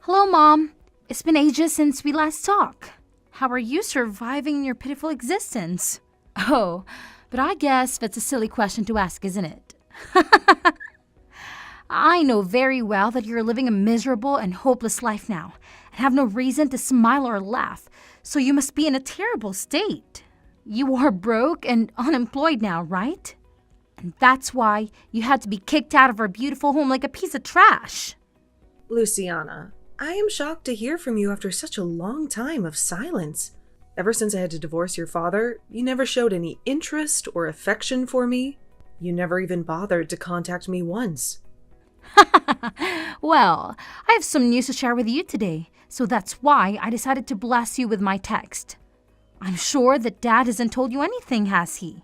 Hello, Mom. It's been ages since we last talked. How are you surviving your pitiful existence? Oh, but I guess that's a silly question to ask, isn't it? I know very well that you're living a miserable and hopeless life now and have no reason to smile or laugh, so you must be in a terrible state. You are broke and unemployed now, right? And that's why you had to be kicked out of our beautiful home like a piece of trash. Luciana, I am shocked to hear from you after such a long time of silence. Ever since I had to divorce your father, you never showed any interest or affection for me. You never even bothered to contact me once. Well, I have some news to share with you today, so that's why I decided to bless you with my text. I'm sure that Dad hasn't told you anything, has he?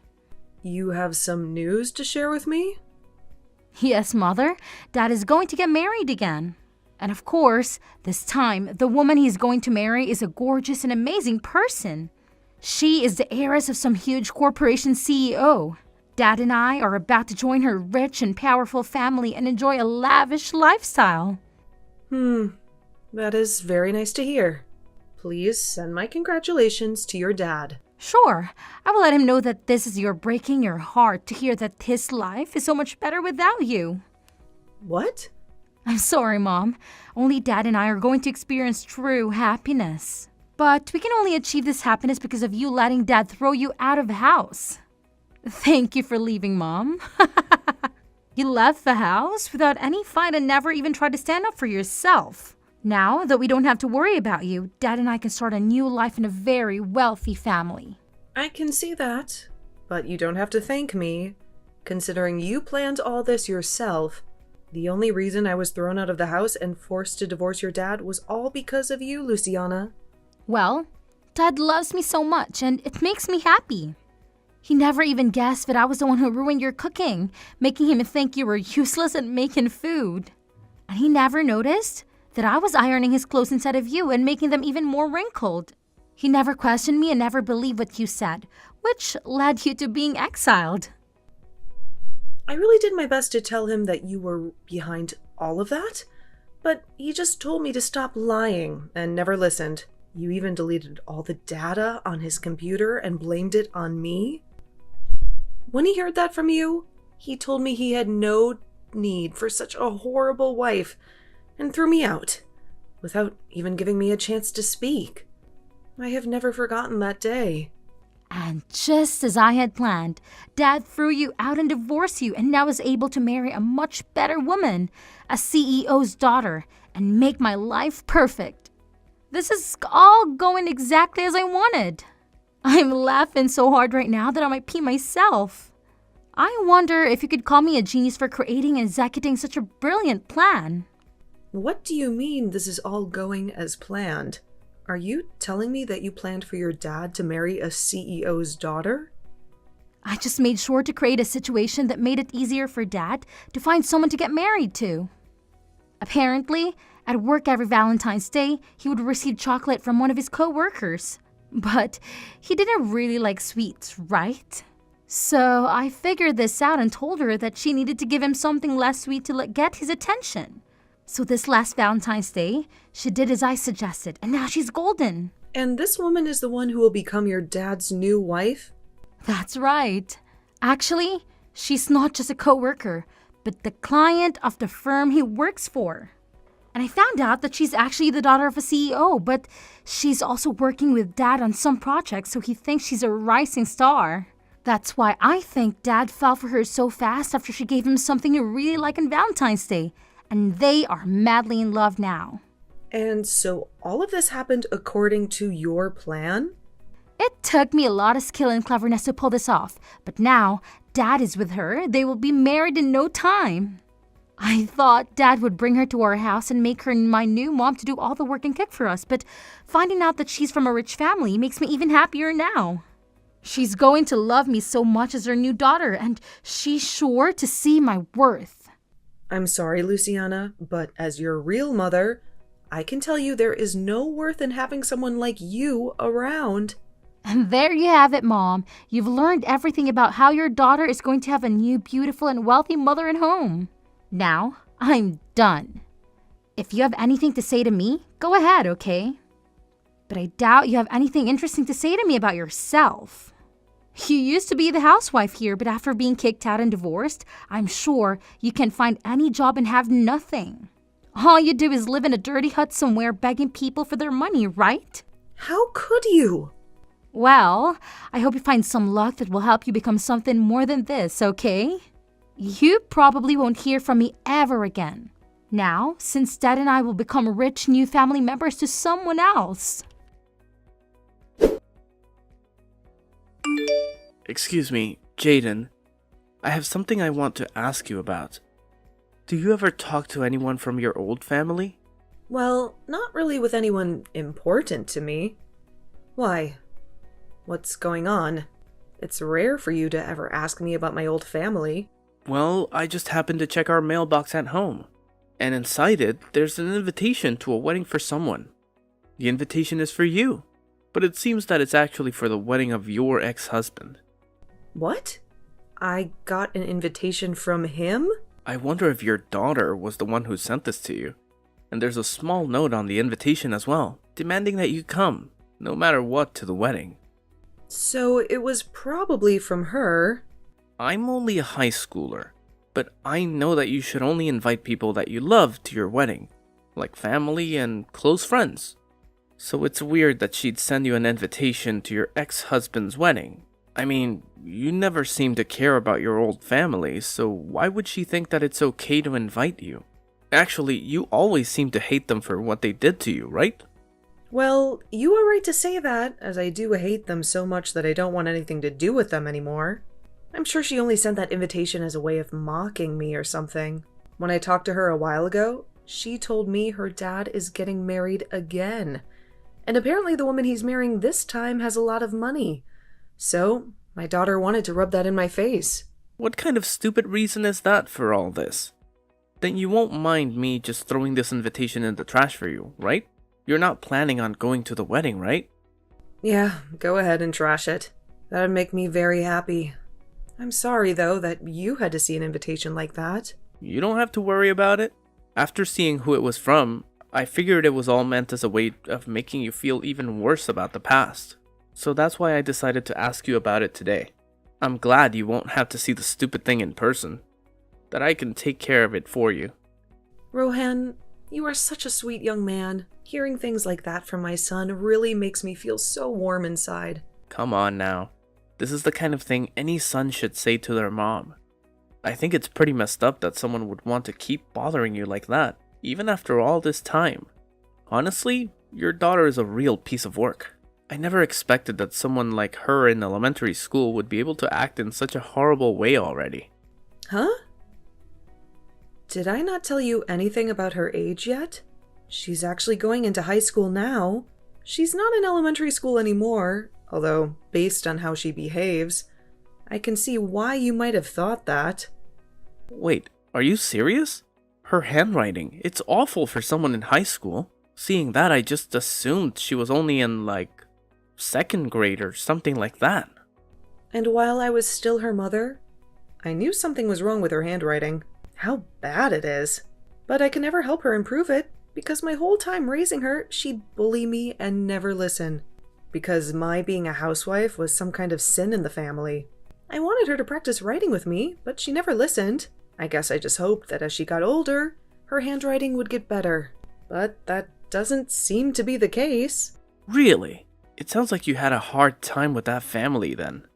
You have some news to share with me? Yes, Mother. Dad is going to get married again. And of course, this time, the woman he's going to marry is a gorgeous and amazing person. She is the heiress of some huge corporation CEO. Dad and I are about to join her rich and powerful family and enjoy a lavish lifestyle. That is very nice to hear. Please send my congratulations to your dad. Sure, I will let him know that this is your breaking your heart to hear that his life is so much better without you. What? I'm sorry, Mom. Only Dad and I are going to experience true happiness. But we can only achieve this happiness because of you letting Dad throw you out of the house. Thank you for leaving, Mom. You left the house without any fight and never even tried to stand up for yourself. Now that we don't have to worry about you, Dad and I can start a new life in a very wealthy family. I can see that, but you don't have to thank me. Considering you planned all this yourself, the only reason I was thrown out of the house and forced to divorce your dad was all because of you, Luciana. Well, Dad loves me so much and it makes me happy. He never even guessed that I was the one who ruined your cooking, making him think you were useless at making food. And he never noticed that I was ironing his clothes instead of you and making them even more wrinkled. He never questioned me and never believed what you said, which led you to being exiled. I really did my best to tell him that you were behind all of that, but he just told me to stop lying and never listened. You even deleted all the data on his computer and blamed it on me. When he heard that from you, he told me he had no need for such a horrible wife and threw me out, without even giving me a chance to speak. I have never forgotten that day. And just as I had planned, Dad threw you out and divorced you and now is able to marry a much better woman, a CEO's daughter, and make my life perfect. This is all going exactly as I wanted. I'm laughing so hard right now that I might pee myself. I wonder if you could call me a genius for creating and executing such a brilliant plan. What do you mean this is all going as planned? Are you telling me that you planned for your dad to marry a CEO's daughter? I just made sure to create a situation that made it easier for Dad to find someone to get married to. Apparently, at work every Valentine's Day, he would receive chocolate from one of his co-workers. But he didn't really like sweets, right? So I figured this out and told her that she needed to give him something less sweet to get his attention. So this last Valentine's Day, she did as I suggested, and now she's golden. And this woman is the one who will become your dad's new wife? That's right. Actually, she's not just a co-worker, but the client of the firm he works for. And I found out that she's actually the daughter of a CEO, but she's also working with Dad on some projects, so he thinks she's a rising star. That's why I think Dad fell for her so fast after she gave him something he really liked on Valentine's Day. And they are madly in love now. And so all of this happened according to your plan? It took me a lot of skill and cleverness to pull this off, but now Dad is with her. They will be married in no time. I thought Dad would bring her to our house and make her my new mom to do all the work and cook for us, but finding out that she's from a rich family makes me even happier now. She's going to love me so much as her new daughter, and she's sure to see my worth. I'm sorry, Luciana, but as your real mother, I can tell you there is no worth in having someone like you around. And there you have it, Mom. You've learned everything about how your daughter is going to have a new, beautiful, and wealthy mother and home. Now, I'm done. If you have anything to say to me, go ahead, okay? But I doubt you have anything interesting to say to me about yourself. You used to be the housewife here, but after being kicked out and divorced, I'm sure you can find any job and have nothing. All you do is live in a dirty hut somewhere begging people for their money, right? How could you? Well, I hope you find some luck that will help you become something more than this, okay? You probably won't hear from me ever again. Now, since Dad and I will become rich new family members to someone else. Excuse me, Jaden. I have something I want to ask you about. Do you ever talk to anyone from your old family? Well, not really with anyone important to me. Why? What's going on? It's rare for you to ever ask me about my old family. Well, I just happened to check our mailbox at home. And inside it, there's an invitation to a wedding for someone. The invitation is for you. But it seems that it's actually for the wedding of your ex-husband. What? I got an invitation from him? I wonder if your daughter was the one who sent this to you. And there's a small note on the invitation as well, demanding that you come, no matter what, to the wedding. So it was probably from her. I'm only a high schooler, but I know that you should only invite people that you love to your wedding, like family and close friends. So it's weird that she'd send you an invitation to your ex-husband's wedding. I mean, you never seem to care about your old family, so why would she think that it's okay to invite you? Actually, you always seem to hate them for what they did to you, right? Well, you are right to say that, as I do hate them so much that I don't want anything to do with them anymore. I'm sure she only sent that invitation as a way of mocking me or something. When I talked to her a while ago, she told me her dad is getting married again. And apparently the woman he's marrying this time has a lot of money. So, my daughter wanted to rub that in my face. What kind of stupid reason is that for all this? Then you won't mind me just throwing this invitation in the trash for you, right? You're not planning on going to the wedding, right? Yeah, go ahead and trash it. That'd make me very happy. I'm sorry, though, that you had to see an invitation like that. You don't have to worry about it. After seeing who it was from, I figured it was all meant as a way of making you feel even worse about the past. So that's why I decided to ask you about it today. I'm glad you won't have to see the stupid thing in person. That I can take care of it for you. Rohan, you are such a sweet young man. Hearing things like that from my son really makes me feel so warm inside. Come on now. This is the kind of thing any son should say to their mom. I think it's pretty messed up that someone would want to keep bothering you like that, even after all this time. Honestly, your daughter is a real piece of work. I never expected that someone like her in elementary school would be able to act in such a horrible way already. Huh? Did I not tell you anything about her age yet? She's actually going into high school now. She's not in elementary school anymore, although, based on how she behaves, I can see why you might have thought that. Wait, are you serious? Her handwriting, it's awful for someone in high school. Seeing that, I just assumed she was only in, second grade or something like that. And while I was still her mother, I knew something was wrong with her handwriting. How bad it is. But I can never help her improve it, because my whole time raising her, she'd bully me and never listen. Because my being a housewife was some kind of sin in the family. I wanted her to practice writing with me, but she never listened. I guess I just hoped that as she got older, her handwriting would get better. But that doesn't seem to be the case. Really? It sounds like you had a hard time with that family then.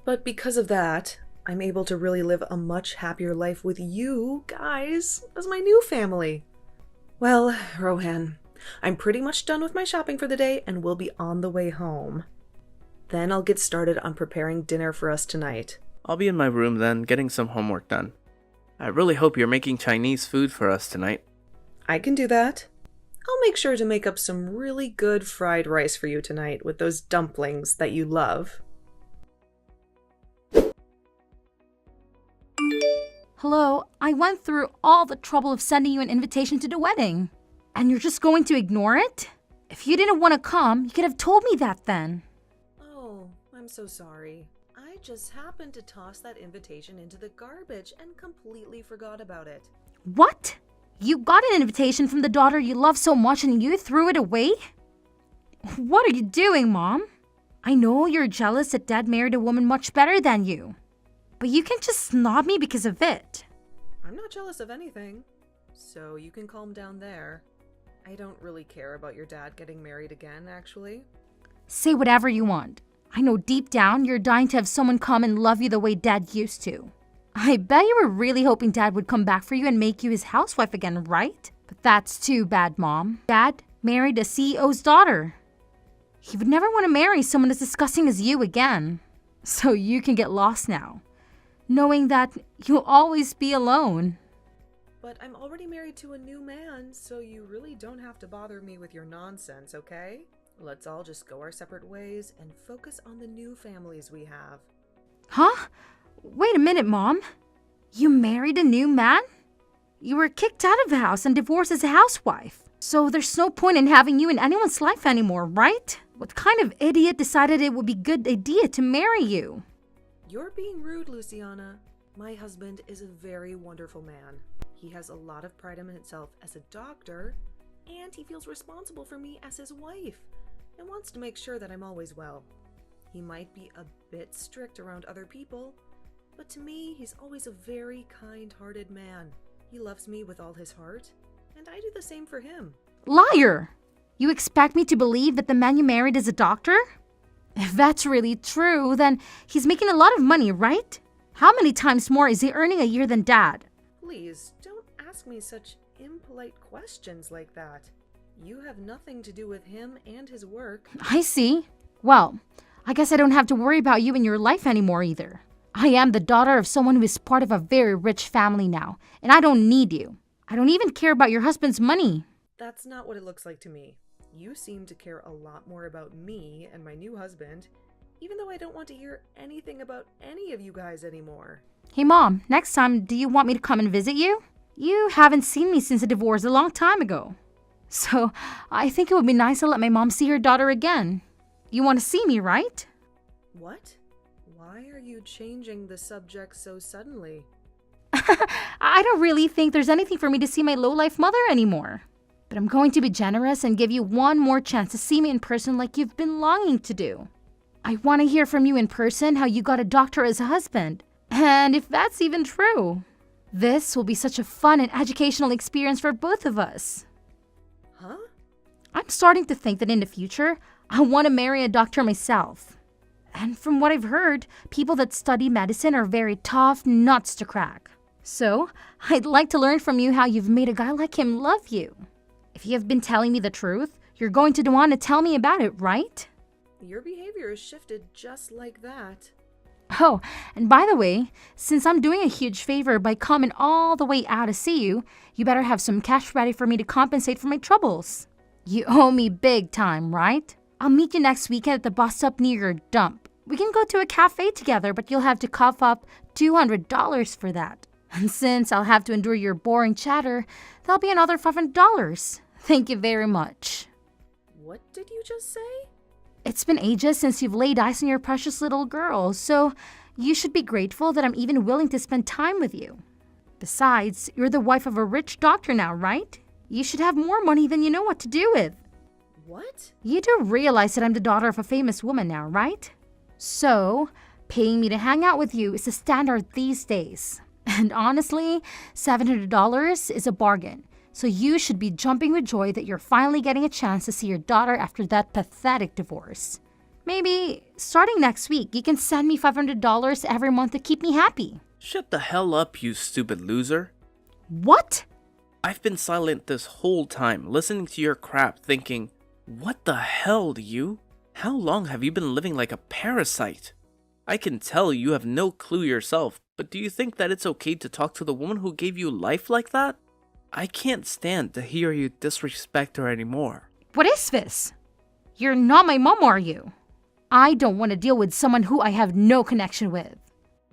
But because of that, I'm able to really live a much happier life with you guys as my new family. Well, Rohan, I'm pretty much done with my shopping for the day and we'll be on the way home. Then I'll get started on preparing dinner for us tonight. I'll be in my room then, getting some homework done. I really hope you're making Chinese food for us tonight. I can do that. I'll make sure to make up some really good fried rice for you tonight with those dumplings that you love. Hello, I went through all the trouble of sending you an invitation to the wedding. And you're just going to ignore it? If you didn't want to come, you could have told me that then. Oh, I'm so sorry. I just happened to toss that invitation into the garbage and completely forgot about it. What? You got an invitation from the daughter you love so much and you threw it away? What are you doing, Mom? I know you're jealous that Dad married a woman much better than you. But you can just snob me because of it. I'm not jealous of anything, so you can calm down there. I don't really care about your dad getting married again, actually. Say whatever you want. I know deep down you're dying to have someone come and love you the way Dad used to. I bet you were really hoping Dad would come back for you and make you his housewife again, right? But that's too bad, Mom. Dad married a CEO's daughter. He would never want to marry someone as disgusting as you again. So you can get lost now, knowing that you'll always be alone. But I'm already married to a new man, so you really don't have to bother me with your nonsense, okay? Let's all just go our separate ways and focus on the new families we have. Huh? Wait a minute, Mom. You married a new man? You were kicked out of the house and divorced as a housewife. So there's no point in having you in anyone's life anymore, right? What kind of idiot decided it would be a good idea to marry you? You're being rude, Luciana. My husband is a very wonderful man. He has a lot of pride in himself as a doctor, and he feels responsible for me as his wife and wants to make sure that I'm always well. He might be a bit strict around other people, but to me, he's always a very kind-hearted man. He loves me with all his heart, and I do the same for him. Liar! You expect me to believe that the man you married is a doctor? If that's really true, then he's making a lot of money, right? How many times more is he earning a year than Dad? Please, don't ask me such impolite questions like that. You have nothing to do with him and his work. I see. Well, I guess I don't have to worry about you in your life anymore either. I am the daughter of someone who is part of a very rich family now, and I don't need you. I don't even care about your husband's money. That's not what it looks like to me. You seem to care a lot more about me and my new husband, even though I don't want to hear anything about any of you guys anymore. Hey Mom, next time, do you want me to come and visit you? You haven't seen me since the divorce a long time ago. So, I think it would be nice to let my mom see her daughter again. You want to see me, right? What? Why are you changing the subject so suddenly? I don't really think there's anything for me to see my low-life mother anymore. But I'm going to be generous and give you one more chance to see me in person like you've been longing to do. I want to hear from you in person how you got a doctor as a husband, and if that's even true. This will be such a fun and educational experience for both of us. Huh? I'm starting to think that in the future, I want to marry a doctor myself. And from what I've heard, people that study medicine are very tough nuts to crack. So, I'd like to learn from you how you've made a guy like him love you. If you have been telling me the truth, you're going to want to tell me about it, right? Your behavior has shifted just like that. Oh, and by the way, since I'm doing a huge favor by coming all the way out to see you, you better have some cash ready for me to compensate for my troubles. You owe me big time, right? I'll meet you next weekend at the bus stop near your dump. We can go to a cafe together, but you'll have to cough up $200 for that. And since I'll have to endure your boring chatter, that'll be another $500. Thank you very much. What did you just say? It's been ages since you've laid eyes on your precious little girl, so you should be grateful that I'm even willing to spend time with you. Besides, you're the wife of a rich doctor now, right? You should have more money than you know what to do with. What? You do realize that I'm the daughter of a famous woman now, right? So, paying me to hang out with you is a standard these days. And honestly, $700 is a bargain. So you should be jumping with joy that you're finally getting a chance to see your daughter after that pathetic divorce. Maybe, starting next week, you can send me $500 every month to keep me happy. Shut the hell up, you stupid loser. What? I've been silent this whole time, listening to your crap, thinking, what the hell, you? How long have you been living like a parasite? I can tell you have no clue yourself, but do you think that it's okay to talk to the woman who gave you life like that? I can't stand to hear you disrespect her anymore. What is this? You're not my mom, are you? I don't want to deal with someone who I have no connection with.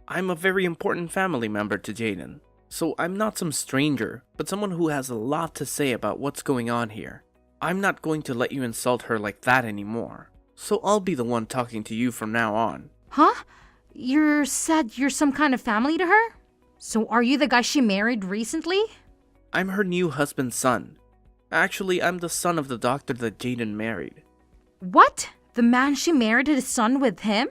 I'm a very important family member to Jaden, so I'm not some stranger, but someone who has a lot to say about what's going on here. I'm not going to let you insult her like that anymore, so I'll be the one talking to you from now on. Huh? You said you're some kind of family to her? So are you the guy she married recently? I'm her new husband's son. Actually, I'm the son of the doctor that Jaden married. What? The man she married had a son with him?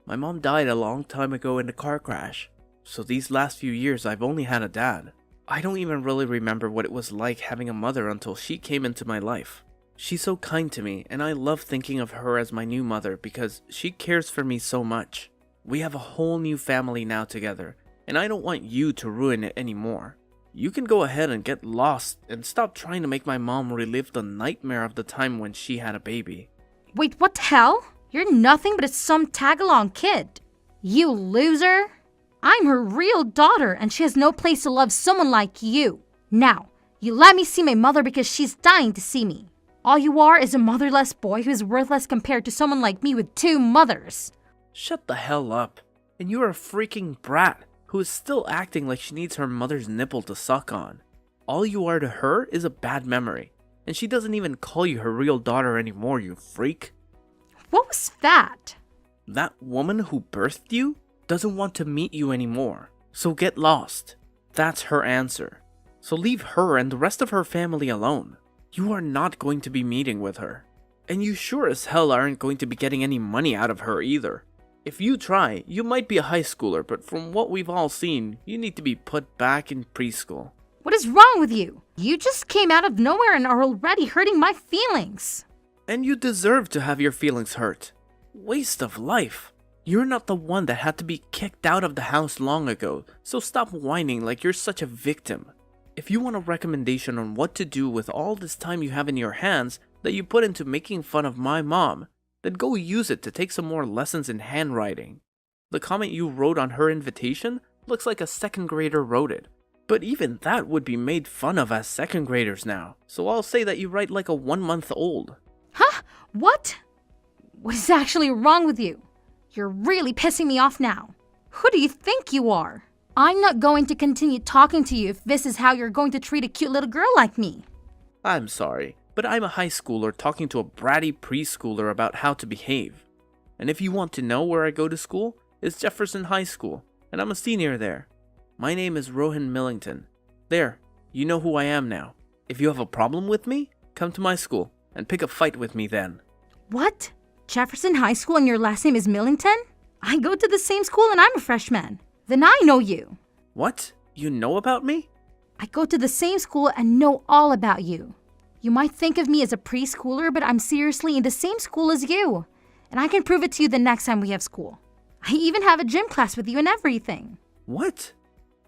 My mom died a long time ago in a car crash, so these last few years I've only had a dad. I don't even really remember what it was like having a mother until she came into my life. She's so kind to me, and I love thinking of her as my new mother because she cares for me so much. We have a whole new family now together, and I don't want you to ruin it anymore. You can go ahead and get lost and stop trying to make my mom relive the nightmare of the time when she had a baby. Wait, what the hell? You're nothing but some tag-along kid. You loser. I'm her real daughter, and she has no place to love someone like you. Now, you let me see my mother because she's dying to see me. All you are is a motherless boy who is worthless compared to someone like me with 2 mothers. Shut the hell up. And you're a freaking brat who is still acting like she needs her mother's nipple to suck on. All you are to her is a bad memory, and she doesn't even call you her real daughter anymore, you freak. What was that? That woman who birthed you doesn't want to meet you anymore, so get lost. That's her answer. So leave her and the rest of her family alone. You are not going to be meeting with her. And you sure as hell aren't going to be getting any money out of her either. If you try, you might be a high schooler, but from what we've all seen, you need to be put back in preschool. What is wrong with you? You just came out of nowhere and are already hurting my feelings. And you deserve to have your feelings hurt. Waste of life. You're not the one that had to be kicked out of the house long ago, so stop whining like you're such a victim. If you want a recommendation on what to do with all this time you have in your hands that you put into making fun of my mom, then go use it to take some more lessons in handwriting. The comment you wrote on her invitation looks like a 2nd grader wrote it, but even that would be made fun of as 2nd graders now, so I'll say that you write like a 1-month-old. Huh? What? What is actually wrong with you? You're really pissing me off now. Who do you think you are? I'm not going to continue talking to you if this is how you're going to treat a cute little girl like me. I'm sorry, but I'm a high schooler talking to a bratty preschooler about how to behave. And if you want to know where I go to school, it's Jefferson High School, and I'm a senior there. My name is Rohan Millington. There, you know who I am now. If you have a problem with me, come to my school and pick a fight with me then. What? Jefferson High School and your last name is Millington? I go to the same school and I'm a freshman. Then I know you. What? You know about me? I go to the same school and know all about you. You might think of me as a preschooler, but I'm seriously in the same school as you. And I can prove it to you the next time we have school. I even have a gym class with you and everything. What?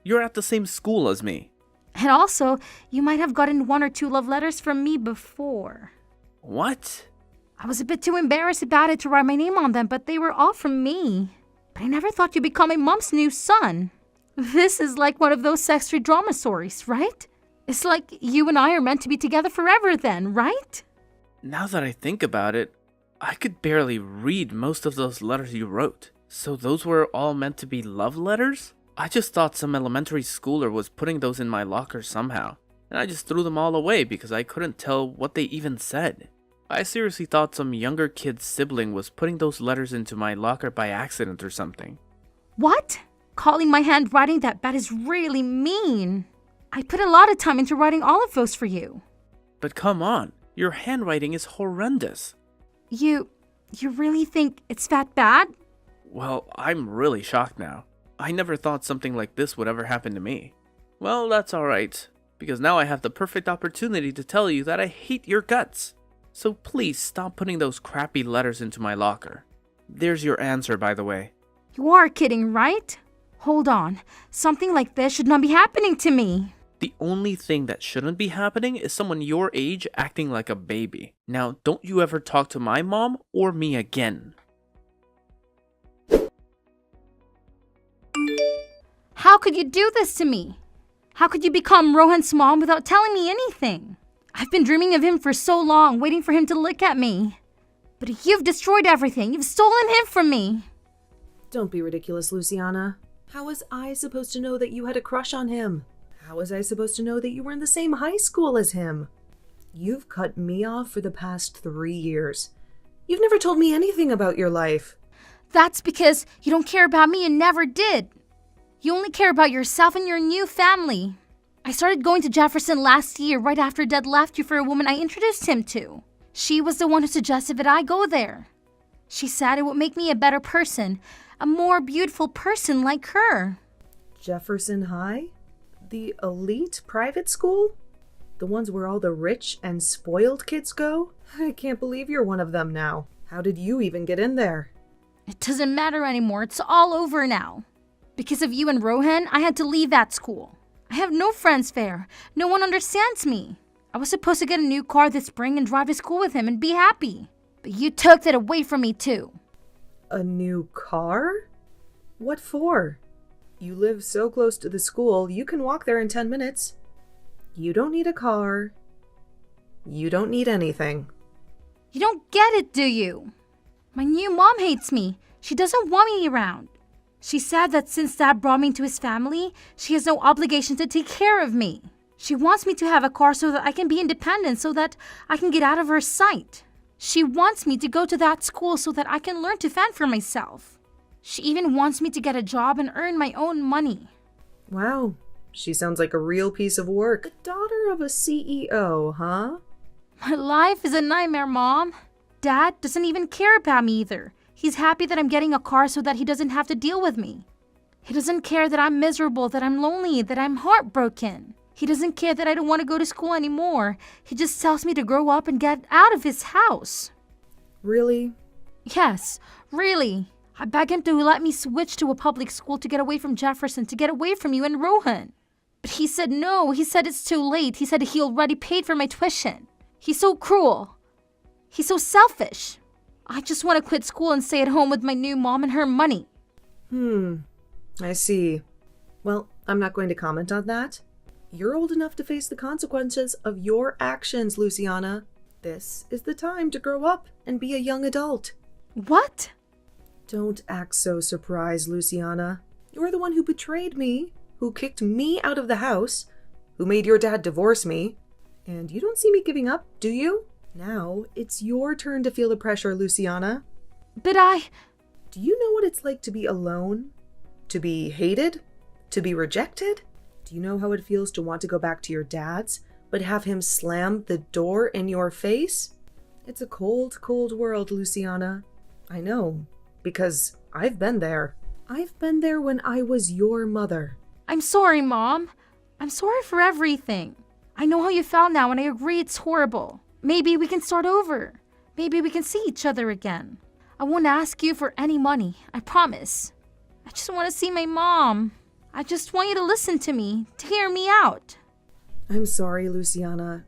You're at the same school as me. And also, you might have gotten 1 or 2 love letters from me before. What? I was a bit too embarrassed about it to write my name on them, but they were all from me. But I never thought you'd become my mom's new son. This is like one of those sexual drama stories, right? It's like you and I are meant to be together forever then, right? Now that I think about it, I could barely read most of those letters you wrote. So those were all meant to be love letters? I just thought some elementary schooler was putting those in my locker somehow, and I just threw them all away because I couldn't tell what they even said. I seriously thought some younger kid's sibling was putting those letters into my locker by accident or something. What? Calling my handwriting that bad is really mean. I put a lot of time into writing all of those for you. But come on, your handwriting is horrendous. You really think it's that bad? Well, I'm really shocked now. I never thought something like this would ever happen to me. Well, that's alright, because now I have the perfect opportunity to tell you that I hate your guts. So please stop putting those crappy letters into my locker. There's your answer, by the way. You are kidding, right? Hold on. Something like this should not be happening to me. The only thing that shouldn't be happening is someone your age acting like a baby. Now, don't you ever talk to my mom or me again. How could you do this to me? How could you become Rohan's mom without telling me anything? I've been dreaming of him for so long, waiting for him to look at me. But you've destroyed everything. You've stolen him from me. Don't be ridiculous, Luciana. How was I supposed to know that you had a crush on him? How was I supposed to know that you were in the same high school as him? You've cut me off for the past 3 years. You've never told me anything about your life. That's because you don't care about me and never did. You only care about yourself and your new family. I started going to Jefferson last year right after Dad left you for a woman I introduced him to. She was the one who suggested that I go there. She said it would make me a better person, a more beautiful person like her. Jefferson High? The elite private school? The ones where all the rich and spoiled kids go? I can't believe you're one of them now. How did you even get in there? It doesn't matter anymore. It's all over now. Because of you and Rohan, I had to leave that school. I have no friends there. No one understands me. I was supposed to get a new car this spring and drive to school with him and be happy. But you took that away from me too. A new car? What for? You live so close to the school, you can walk there in 10 minutes. You don't need a car. You don't need anything. You don't get it, do you? My new mom hates me. She doesn't want me around. She said that since Dad brought me into his family, she has no obligation to take care of me. She wants me to have a car so that I can be independent, so that I can get out of her sight. She wants me to go to that school so that I can learn to fend for myself. She even wants me to get a job and earn my own money. Wow, she sounds like a real piece of work. The daughter of a CEO, huh? My life is a nightmare, Mom. Dad doesn't even care about me either. He's happy that I'm getting a car so that he doesn't have to deal with me. He doesn't care that I'm miserable, that I'm lonely, that I'm heartbroken. He doesn't care that I don't want to go to school anymore. He just tells me to grow up and get out of his house. Really? Yes, really. I begged him to let me switch to a public school to get away from Jefferson, to get away from you and Rohan. But he said no. He said it's too late. He said he already paid for my tuition. He's so cruel. He's so selfish. I just want to quit school and stay at home with my new mom and her money. I see. Well, I'm not going to comment on that. You're old enough to face the consequences of your actions, Luciana. This is the time to grow up and be a young adult. What? Don't act so surprised, Luciana. You're the one who betrayed me, who kicked me out of the house, who made your dad divorce me. And you don't see me giving up, do you? Now, it's your turn to feel the pressure, Luciana. But Do you know what it's like to be alone? To be hated? To be rejected? Do you know how it feels to want to go back to your dad's, but have him slam the door in your face? It's a cold, cold world, Luciana. I know, because I've been there. I've been there when I was your mother. I'm sorry, Mom. I'm sorry for everything. I know how you felt now, and I agree it's horrible. Maybe we can start over. Maybe we can see each other again. I won't ask you for any money, I promise. I just want to see my mom. I just want you to listen to me, to hear me out. I'm sorry, Luciana.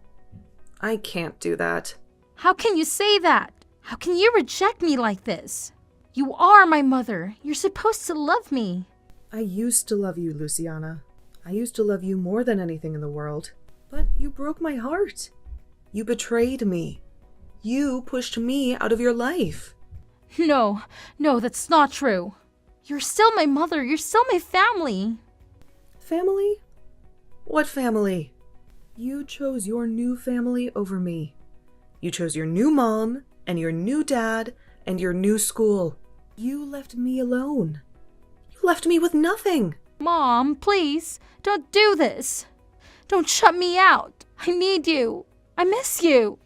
I can't do that. How can you say that? How can you reject me like this? You are my mother. You're supposed to love me. I used to love you, Luciana. I used to love you more than anything in the world. But you broke my heart. You betrayed me. You pushed me out of your life. No, that's not true. You're still my mother. You're still my family. Family? What family? You chose your new family over me. You chose your new mom and your new dad and your new school. You left me alone. You left me with nothing. Mom, please, don't do this. Don't shut me out. I need you. I miss you.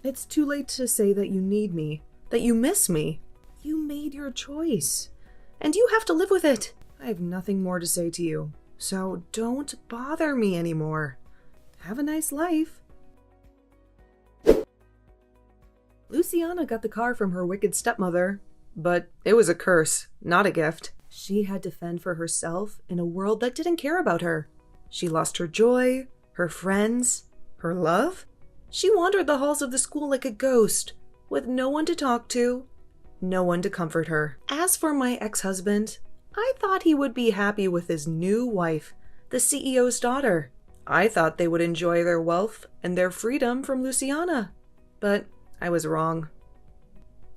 It's too late to say that you need me, that you miss me. You made your choice, and you have to live with it. I have nothing more to say to you, so don't bother me anymore. Have a nice life. Luciana got the car from her wicked stepmother, but it was a curse, not a gift. She had to fend for herself in a world that didn't care about her. She lost her joy, her friends, her love. She wandered the halls of the school like a ghost, with no one to talk to, no one to comfort her. As for my ex-husband, I thought he would be happy with his new wife, the CEO's daughter. I thought they would enjoy their wealth and their freedom from Luciana. But I was wrong.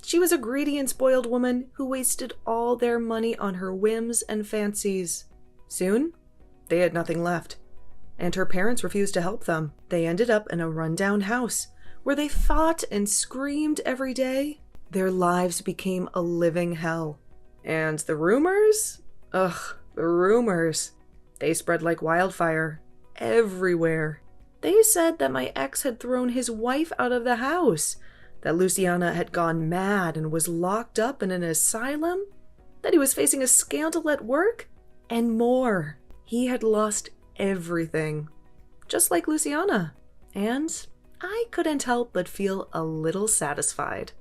She was a greedy and spoiled woman who wasted all their money on her whims and fancies. Soon, they had nothing left, and her parents refused to help them. They ended up in a rundown house where they fought and screamed every day. Their lives became a living hell. And the rumors? The rumors. They spread like wildfire. everywhere. They said that my ex had thrown his wife out of the house, that Luciana had gone mad and was locked up in an asylum, that he was facing a scandal at work, and more. He had lost everything, just like Luciana. And I couldn't help but feel a little satisfied.